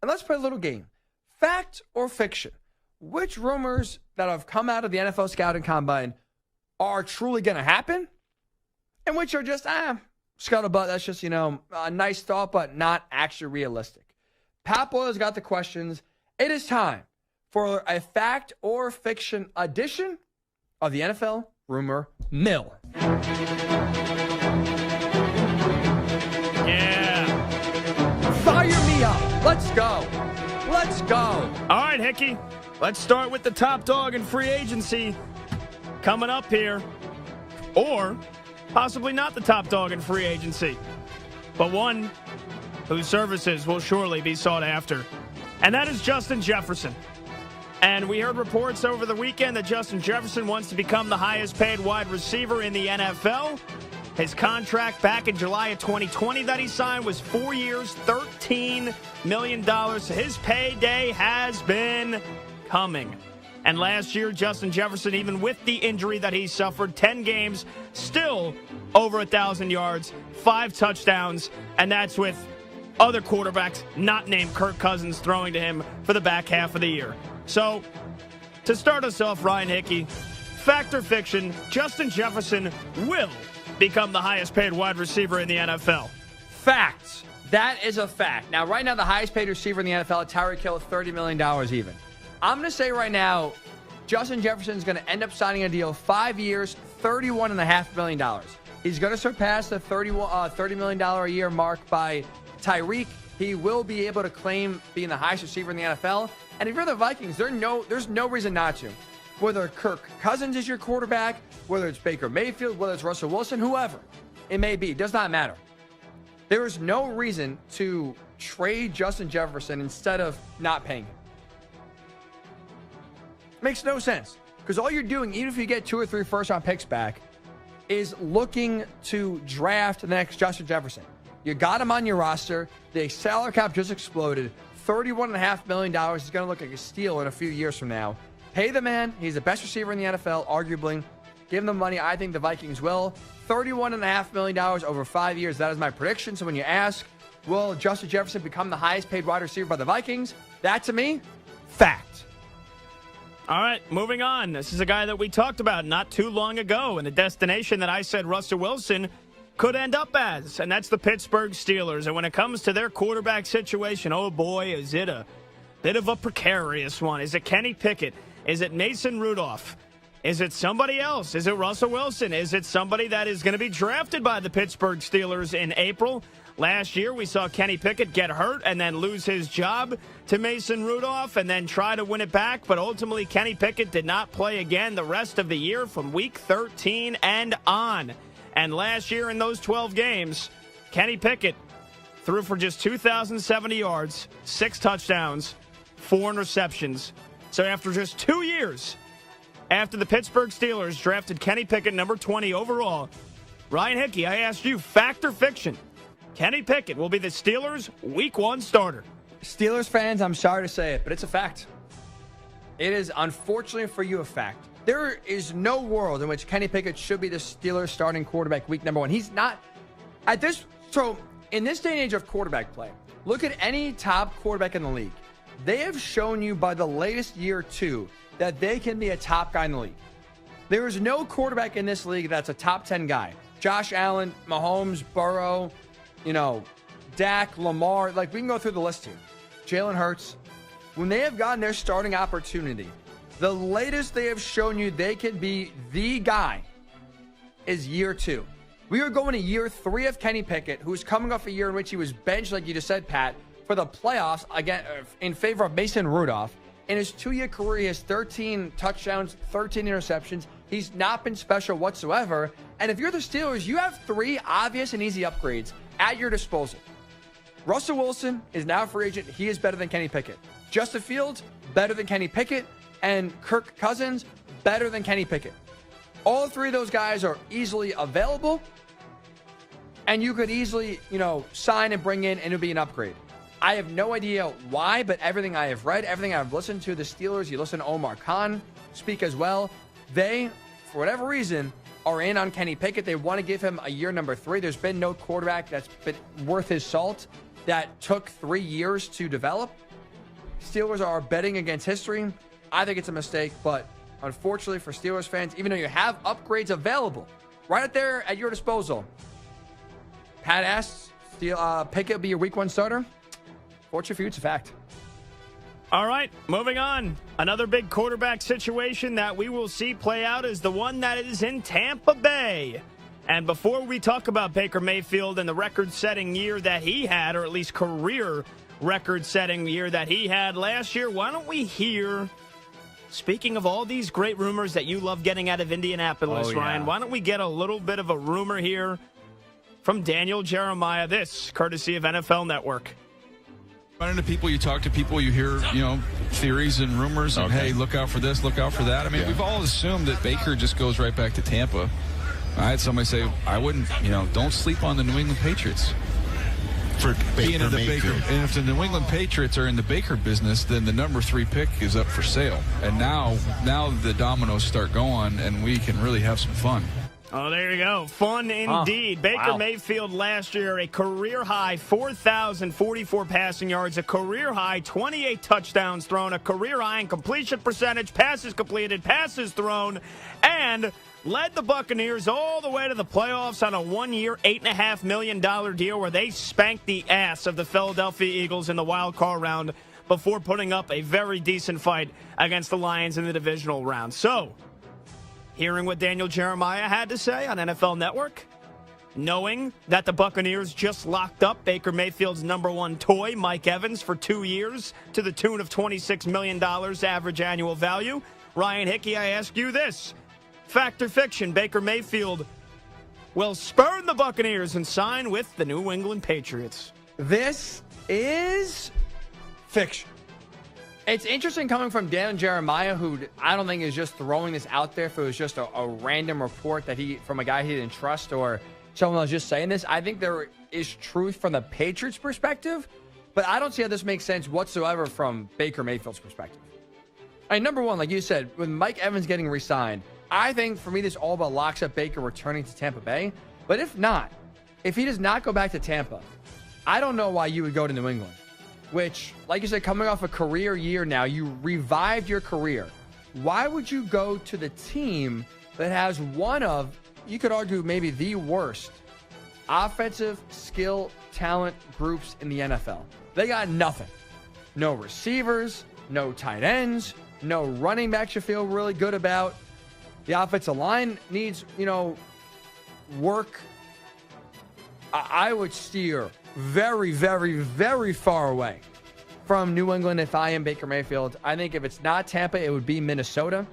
And let's play a little game. Fact or fiction? Which rumors that have come out of the NFL Scouting Combine are truly going to happen? And which are just, scuttlebutt. That's just, a nice thought, but not actually realistic. Pat Boyle's got the questions. It is time for a fact or fiction edition of the NFL Rumor Mill. Yeah. Fire me up. Let's go. Let's go. All right, Hickey. Let's start with the top dog in free agency coming up here. Or possibly not the top dog in free agency, but one whose services will surely be sought after. And that is Justin Jefferson. And we heard reports over the weekend that Justin Jefferson wants to become the highest paid wide receiver in the NFL. His contract back in July of 2020 that he signed was 4 years, $13 million. His payday has been coming. And last year, Justin Jefferson, even with the injury that he suffered, 10 games, still over 1,000 yards, 5 touchdowns, and that's with other quarterbacks not named Kirk Cousins throwing to him for the back half of the year. So, to start us off, Ryan Hickey, fact or fiction, Justin Jefferson will become the highest paid wide receiver in the NFL. Facts. That is a fact. Now, right now, the highest paid receiver in the NFL, Tyreek Hill, $30 million even. I'm going to say right now, Justin Jefferson is going to end up signing a deal, 5 years, $31.5 million. He's going to surpass the $30 million a year mark by Tyreek. He will be able to claim being the highest receiver in the NFL. And if you're the Vikings, there's no reason not to. Whether Kirk Cousins is your quarterback, whether it's Baker Mayfield, whether it's Russell Wilson, whoever it may be, it does not matter. There is no reason to trade Justin Jefferson instead of not paying him. Makes no sense. Because all you're doing, even if you get 2 or 3 first-round picks back, is looking to draft the next Justin Jefferson. You got him on your roster. The salary cap just exploded. $31.5 million. He's going to look like a steal in a few years from now. Pay the man. He's the best receiver in the NFL, arguably. Give him the money. I think the Vikings will. $31.5 million over 5 years. That is my prediction. So when you ask, will Justin Jefferson become the highest paid wide receiver by the Vikings? That, to me, fact. All right, moving on. This is a guy that we talked about not too long ago and the destination that I said Russell Wilson could end up as, and that's the Pittsburgh Steelers. And when it comes to their quarterback situation, oh boy, is it a bit of a precarious one. Is it Kenny Pickett? Is it Mason Rudolph? Is it somebody else? Is it Russell Wilson? Is it somebody that is going to be drafted by the Pittsburgh Steelers in April? Last year, we saw Kenny Pickett get hurt and then lose his job to Mason Rudolph and then try to win it back. But ultimately, Kenny Pickett did not play again the rest of the year from Week 13 and on. And last year in those 12 games, Kenny Pickett threw for just 2,070 yards, 6 touchdowns, 4 interceptions. So after just 2 years, after the Pittsburgh Steelers drafted Kenny Pickett, number 20 overall, Ryan Hickey, I asked you, fact or fiction? Kenny Pickett will be the Steelers' Week 1 starter. Steelers fans, I'm sorry to say it, but it's a fact. It is, unfortunately for you, a fact. There is no world in which Kenny Pickett should be the Steelers' starting quarterback week number 1. He's not. So, in this day and age of quarterback play, look at any top quarterback in the league. They have shown you by the latest year or two that they can be a top guy in the league. There is no quarterback in this league that's a top 10 guy. Josh Allen, Mahomes, Burrow, Dak, Lamar, we can go through the list here. Jalen Hurts, when they have gotten their starting opportunity, the latest they have shown you they can be the guy is year 2. We are going to year 3 of Kenny Pickett, who is coming off a year in which he was benched, like you just said, Pat, for the playoffs again in favor of Mason Rudolph. In his 2-year career, he has 13 touchdowns, 13 interceptions. He's not been special whatsoever. And if you're the Steelers, you have 3 obvious and easy upgrades at your disposal. Russell Wilson is now a free agent. He is better than Kenny Pickett. Justin Fields, better than Kenny Pickett. And Kirk Cousins, better than Kenny Pickett. All 3 of those guys are easily available. And you could easily, sign and bring in, and it'll be an upgrade. I have no idea why, but everything I have read, everything I've listened to, the Steelers, you listen to Omar Khan speak as well, they, for whatever reason, are in on Kenny Pickett. They want to give him a year number 3. There's been no quarterback that's been worth his salt that took 3 years to develop. Steelers are betting against history. I think it's a mistake, but unfortunately for Steelers fans, even though you have upgrades available right out there at your disposal, Pat asks, Pickett will be your week 1 starter. Fortunately for you, it's a fact. All right, moving on. Another big quarterback situation that we will see play out is the one that is in Tampa Bay. And before we talk about Baker Mayfield and the record-setting year that he had, or at least career record-setting year that he had last year, why don't we hear, speaking of all these great rumors that you love getting out of Indianapolis, Ryan, why don't we get a little bit of a rumor here from Daniel Jeremiah, this courtesy of NFL Network. Run into people, you talk to people, you hear, theories and rumors of, hey, look out for this, look out for that. I mean, we've all assumed that Baker just goes right back to Tampa. I had somebody say, I wouldn't, don't sleep on the New England Patriots. For being in the Baker. And if the New England Patriots are in the Baker business, then the number 3 pick is up for sale. And now the dominoes start going, and we can really have some fun. Oh, there you go. Fun indeed. Baker Mayfield last year, a career-high 4,044 passing yards, a career-high 28 touchdowns thrown, a career-high in completion percentage, passes completed, passes thrown, and led the Buccaneers all the way to the playoffs on a 1-year, $8.5 million deal where they spanked the ass of the Philadelphia Eagles in the wild card round before putting up a very decent fight against the Lions in the divisional round. So, hearing what Daniel Jeremiah had to say on NFL Network, knowing that the Buccaneers just locked up Baker Mayfield's number 1 toy, Mike Evans, for 2 years to the tune of $26 million average annual value, Ryan Hickey, I ask you this. Fact or fiction, Baker Mayfield will spurn the Buccaneers and sign with the New England Patriots? This is fiction. It's interesting coming from Dan Jeremiah, who I don't think is just throwing this out there if it was just a random report that from a guy he didn't trust or someone else just saying this. I think there is truth from the Patriots' perspective, but I don't see how this makes sense whatsoever from Baker Mayfield's perspective. Number one, like you said, with Mike Evans getting re-signed, I think for me this all but locks up Baker returning to Tampa Bay. But if not, if he does not go back to Tampa, I don't know why you would go to New England. Which, like you said, coming off a career year now, you revived your career. Why would you go to the team that has one of, you could argue, maybe the worst offensive skill talent groups in the NFL? They got nothing. No receivers, no tight ends, no running backs you feel really good about. The offensive line needs, work. I would steer very, very, very far away from New England if I am Baker Mayfield. I think if it's not Tampa, it would be Minnesota.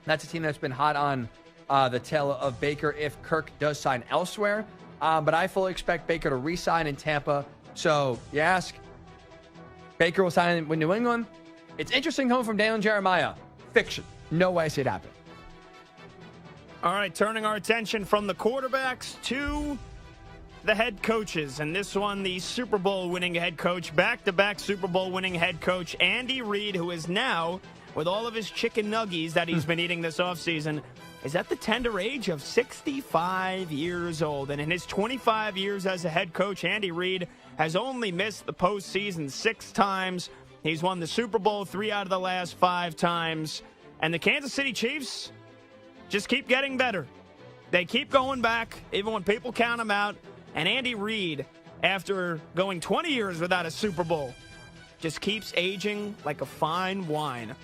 That's a team that's been hot on the tail of Baker if Kirk does sign elsewhere. But I fully expect Baker to re-sign in Tampa. So you ask, Baker will sign with New England. It's interesting coming from Daniel Jeremiah. Fiction. No way I see it happen. All right, turning our attention from the quarterbacks to the head coaches, and this one, the Super Bowl winning head coach, back-to-back Super Bowl winning head coach, Andy Reid, who is now, with all of his chicken nuggies that he's been eating this offseason, is at the tender age of 65 years old. And in his 25 years as a head coach, Andy Reid has only missed the postseason 6 times. He's won the Super Bowl 3 out of the last 5 times. And the Kansas City Chiefs just keep getting better. They keep going back, even when people count them out. And Andy Reid, after going 20 years without a Super Bowl, just keeps aging like a fine wine.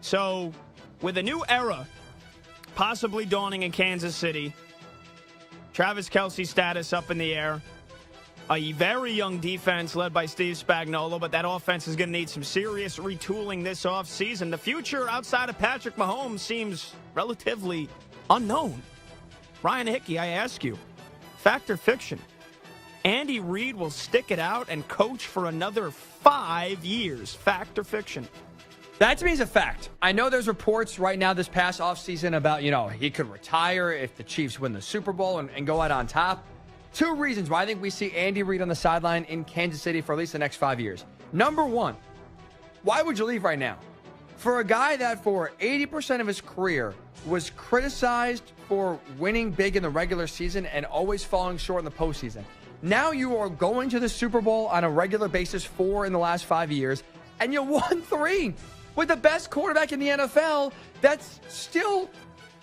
So, with a new era possibly dawning in Kansas City, Travis Kelce's status up in the air, a very young defense led by Steve Spagnuolo, but that offense is going to need some serious retooling this offseason. The future outside of Patrick Mahomes seems relatively unknown. Ryan Hickey, I ask you, fact or fiction? Andy Reid will stick it out and coach for another 5 years. Fact or fiction? That to me is a fact. I know there's reports right now this past offseason about, he could retire if the Chiefs win the Super Bowl and go out on top. 2 reasons why I think we see Andy Reid on the sideline in Kansas City for at least the next 5 years. Number one, why would you leave right now? For a guy that for 80% of his career was criticized for winning big in the regular season and always falling short in the postseason. Now you are going to the Super Bowl on a regular basis 4 in the last 5 years. and you won 3 with the best quarterback in the NFL that's still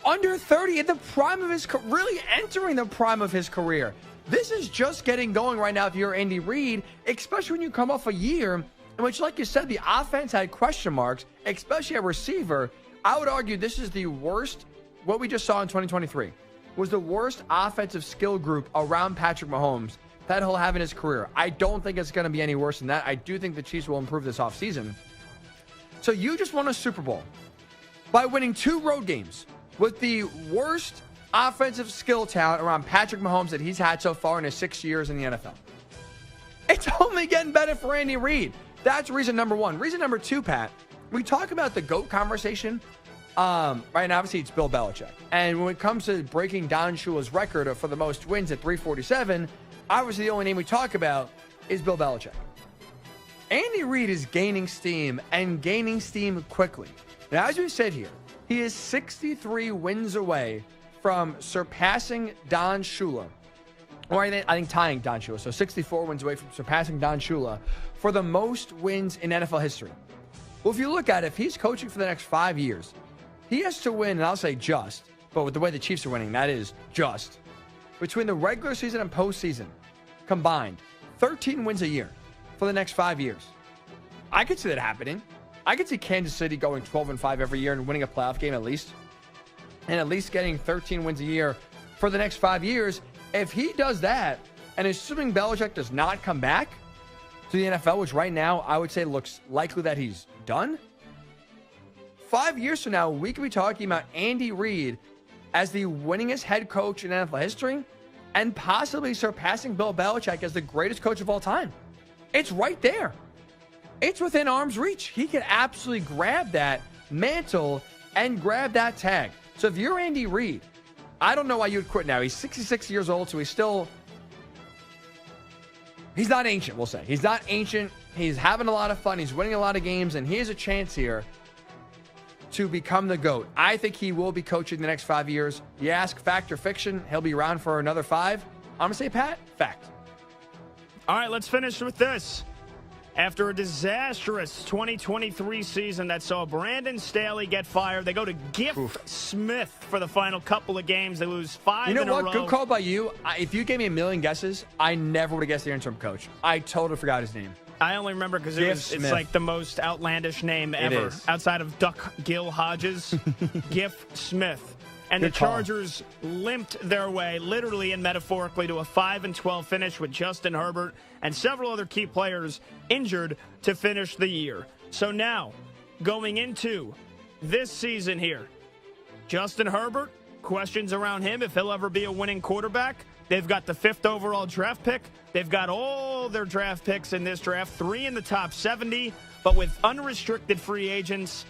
under 30 in the prime of his career, really entering the prime of his career. This is just getting going right now if you're Andy Reid, especially when you come off a year in which, like you said, the offense had question marks, especially at receiver. I would argue this is the worst, what we just saw in 2023, was the worst offensive skill group around Patrick Mahomes that he'll have in his career. I don't think it's going to be any worse than that. I do think the Chiefs will improve this offseason. So you just won a Super Bowl by winning 2 road games with the worst offensive skill talent around Patrick Mahomes that he's had so far in his 6 years in the NFL. It's only getting better for Andy Reid. That's reason number 1. Reason number 2, Pat, we talk about the GOAT conversation. Right now, obviously, it's Bill Belichick. And when it comes to breaking Don Shula's record for the most wins at 347, obviously the only name we talk about is Bill Belichick. Andy Reid is gaining steam and gaining steam quickly. Now, as we said here, he is 63 wins away from surpassing Don Shula. Or I think tying Don Shula. So 64 wins away from surpassing Don Shula for the most wins in NFL history. Well, if you look at it, if he's coaching for the next 5 years, he has to win, and I'll say just, but with the way the Chiefs are winning, that is just, between the regular season and postseason combined, 13 wins a year for the next 5 years. I could see that happening. I could see Kansas City going 12-5 every year and winning a playoff game at least, and at least getting 13 wins a year for the next 5 years. If he does that, and assuming Belichick does not come back to the NFL, which right now I would say looks likely that he's done, 5 years from now, we could be talking about Andy Reid as the winningest head coach in NFL history and possibly surpassing Bill Belichick as the greatest coach of all time. It's right there. It's within arm's reach. He can absolutely grab that mantle and grab that tag. So if you're Andy Reid, I don't know why you would quit now. He's 66 years old, so he's not ancient, we'll say. He's not ancient. He's having a lot of fun. He's winning a lot of games, and he has a chance here to become the GOAT. I think he will be coaching the next 5 years. You ask fact or fiction, he'll be around for another 5. I'm going to say, Pat, fact. All right, let's finish with this. After a disastrous 2023 season that saw Brandon Staley get fired, they go to Giff Smith for the final couple of games. They lose 5 in a row. You know what? Good call by you. If you gave me a million guesses, I never would have guessed the interim coach. I totally forgot his name. I only remember because it's like the most outlandish name ever outside of Duck Gill Hodges. Giff Smith. And the Chargers limped their way, literally and metaphorically, to a 5-12 finish with Justin Herbert and several other key players injured to finish the year. So now, going into this season here, Justin Herbert, questions around him, if he'll ever be a winning quarterback. They've got the 5th overall draft pick. They've got all their draft picks in this draft, 3 in the top 70, but with unrestricted free agents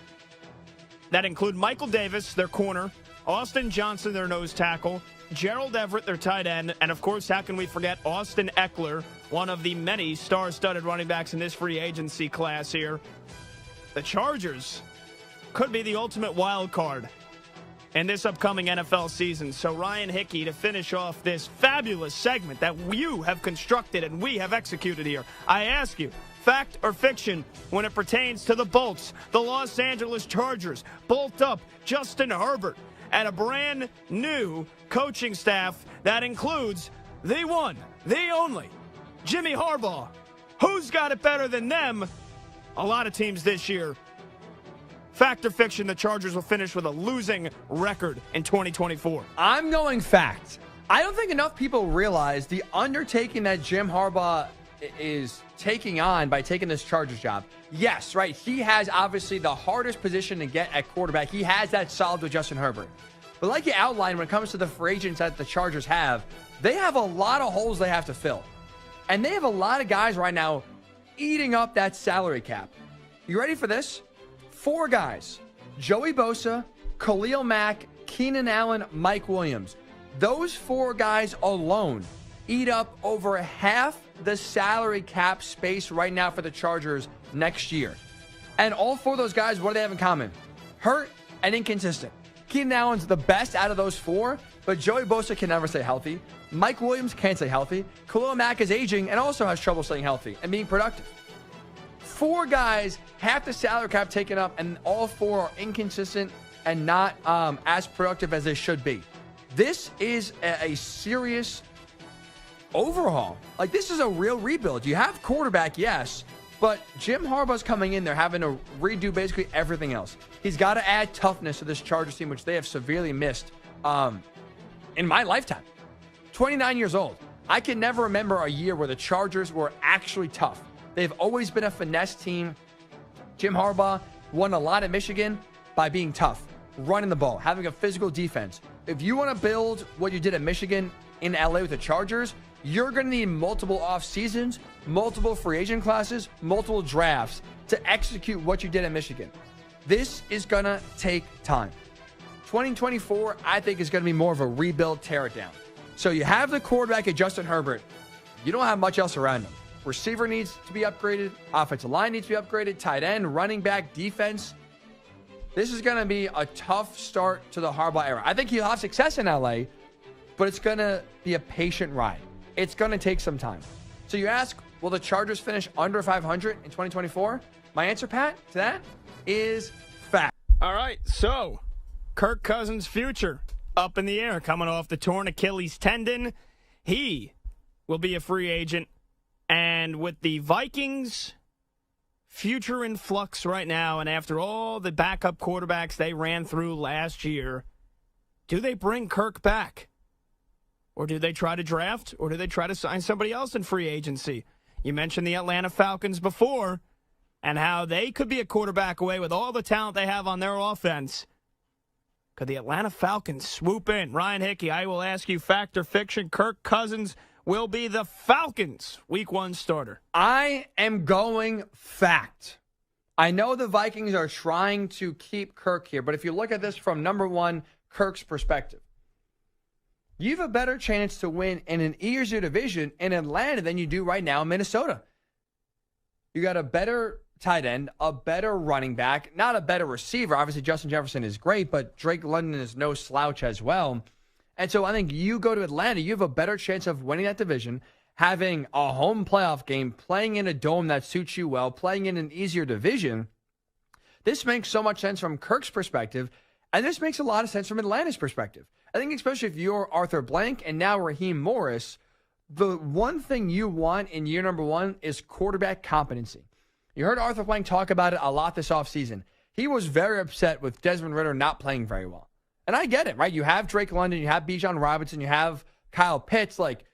that include Michael Davis, their corner, Austin Johnson, their nose tackle, Gerald Everett, their tight end, and, of course, how can we forget Austin Eckler, one of the many star-studded running backs in this free agency class here. The Chargers could be the ultimate wild card in this upcoming NFL season. So, Ryan Hickey, to finish off this fabulous segment that you have constructed and we have executed here, I ask you, fact or fiction when it pertains to the Bolts, the Los Angeles Chargers, bolt up Justin Herbert, and a brand new coaching staff that includes the one, the only, Jimmy Harbaugh. Who's got it better than them? A lot of teams this year. Fact or fiction, the Chargers will finish with a losing record in 2024. I'm going fact. I don't think enough people realize the undertaking that Jim Harbaugh is taking on by taking this Chargers job. Yes, right. He has obviously the hardest position to get at quarterback. He has that solved with Justin Herbert. But like you outlined, when it comes to the free agents that the Chargers have, they have a lot of holes they have to fill. And they have a lot of guys right now eating up that salary cap. You ready for this? 4 guys. Joey Bosa, Khalil Mack, Keenan Allen, Mike Williams. Those 4 guys alone eat up over half the salary cap space right now for the Chargers next year. And all 4 of those guys, what do they have in common? Hurt and inconsistent. Keenan Allen's the best out of those 4, but Joey Bosa can never stay healthy. Mike Williams can't stay healthy. Khalil Mack is aging and also has trouble staying healthy and being productive. 4 guys, half the salary cap taken up, and all 4 are inconsistent and not as productive as they should be. This is a serious overhaul. Like, this is a real rebuild. You have quarterback, yes, but Jim Harbaugh's coming in there having to redo basically everything else. He's got to add toughness to this Chargers team, which they have severely missed in my lifetime. 29 years old. I can never remember a year where the Chargers were actually tough. They've always been a finesse team. Jim Harbaugh won a lot at Michigan by being tough, running the ball, having a physical defense. If you want to build what you did at Michigan in LA with the Chargers, you're going to need multiple off seasons, multiple free agent classes, multiple drafts to execute what you did at Michigan. This is going to take time. 2024, I think, is going to be more of a rebuild, tear it down. So you have the quarterback at Justin Herbert. You don't have much else around him. Receiver needs to be upgraded. Offensive line needs to be upgraded. Tight end, running back, defense. This is going to be a tough start to the Harbaugh era. I think he'll have success in LA, but it's going to be a patient ride. It's going to take some time. So you ask, will the Chargers finish under 500 in 2024? My answer, Pat, to that is fact. All right, so Kirk Cousins' future up in the air, coming off the torn Achilles tendon. He will be a free agent. And with the Vikings' future in flux right now, and after all the backup quarterbacks they ran through last year, do they bring Kirk back? Or do they try to draft? Or do they try to sign somebody else in free agency? You mentioned the Atlanta Falcons before and how they could be a quarterback away with all the talent they have on their offense. Could the Atlanta Falcons swoop in? Ryan Hickey, I will ask you, fact or fiction, Kirk Cousins will be the Falcons' Week 1 starter. I am going fact. I know the Vikings are trying to keep Kirk here, but if you look at this from number one, Kirk's perspective, you have a better chance to win in an easier division in Atlanta than you do right now in Minnesota. You got a better tight end, a better running back, not a better receiver. Obviously, Justin Jefferson is great, but Drake London is no slouch as well. And so I think you go to Atlanta, you have a better chance of winning that division, having a home playoff game, playing in a dome that suits you well, playing in an easier division. This makes so much sense from Kirk's perspective, and this makes a lot of sense from Atlanta's perspective. I think especially if you're Arthur Blank and now Raheem Morris, the one thing you want in year number one is quarterback competency. You heard Arthur Blank talk about it a lot this offseason. He was very upset with Desmond Ridder not playing very well. And I get it, right? You have Drake London, you have Bijan Robinson, you have Kyle Pitts. Like,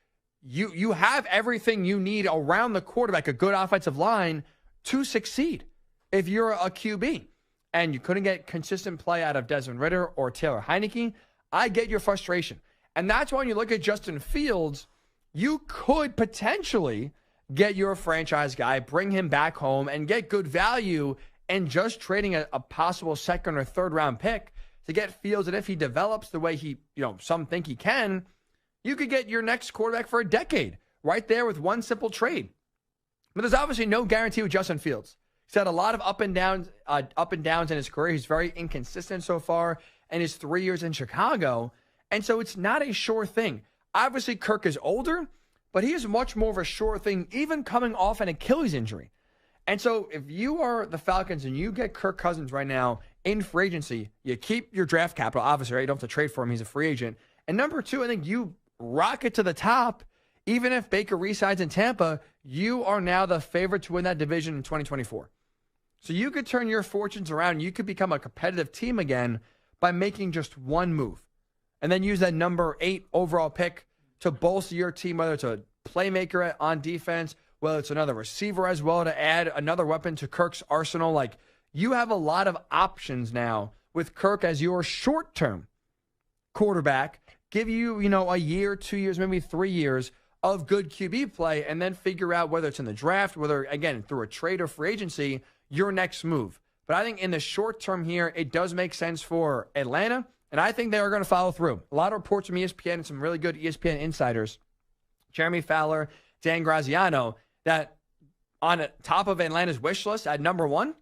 you have everything you need around the quarterback, a good offensive line to succeed if you're a QB. And you couldn't get consistent play out of Desmond Ridder or Taylor Heineke. I get your frustration. And that's why when you look at Justin Fields, you could potentially get your franchise guy, bring him back home, and get good value and just trading a possible second or third round pick to get Fields. And if he develops the way he, some think he can, you could get your next quarterback for a decade right there with one simple trade. But there's obviously no guarantee with Justin Fields. He's had a lot of up and downs in his career. He's very inconsistent so far in his 3 years in Chicago. And so it's not a sure thing. Obviously, Kirk is older, but he is much more of a sure thing, even coming off an Achilles injury. And so if you are the Falcons and you get Kirk Cousins right now in free agency, you keep your draft capital, obviously, right? You don't have to trade for him. He's a free agent. And number two, I think you rocket to the top. Even if Baker resigns in Tampa, you are now the favorite to win that division in 2024. So you could turn your fortunes around. You could become a competitive team again by making just one move. And then use that number 8 overall pick to bolster your team, whether it's a playmaker on defense, whether it's another receiver as well to add another weapon to Kirk's arsenal. Like, you have a lot of options now with Kirk as your short-term quarterback. Give you, a year, 2 years, maybe 3 years of good QB play, and then figure out whether it's in the draft, whether, again, through a trade or free agency, your next move. But I think in the short term here, it does make sense for Atlanta, and I think they are going to follow through. A lot of reports from ESPN and some really good ESPN insiders, Jeremy Fowler, Dan Graziano, that on top of Atlanta's wish list at number 1,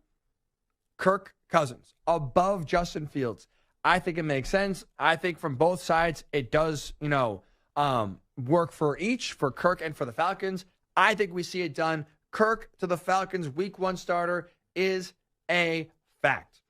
Kirk Cousins, above Justin Fields. I think it makes sense. I think from both sides, it does, work for each, for Kirk and for the Falcons. I think we see it done. Kirk to the Falcons, week 1 starter, is a fact.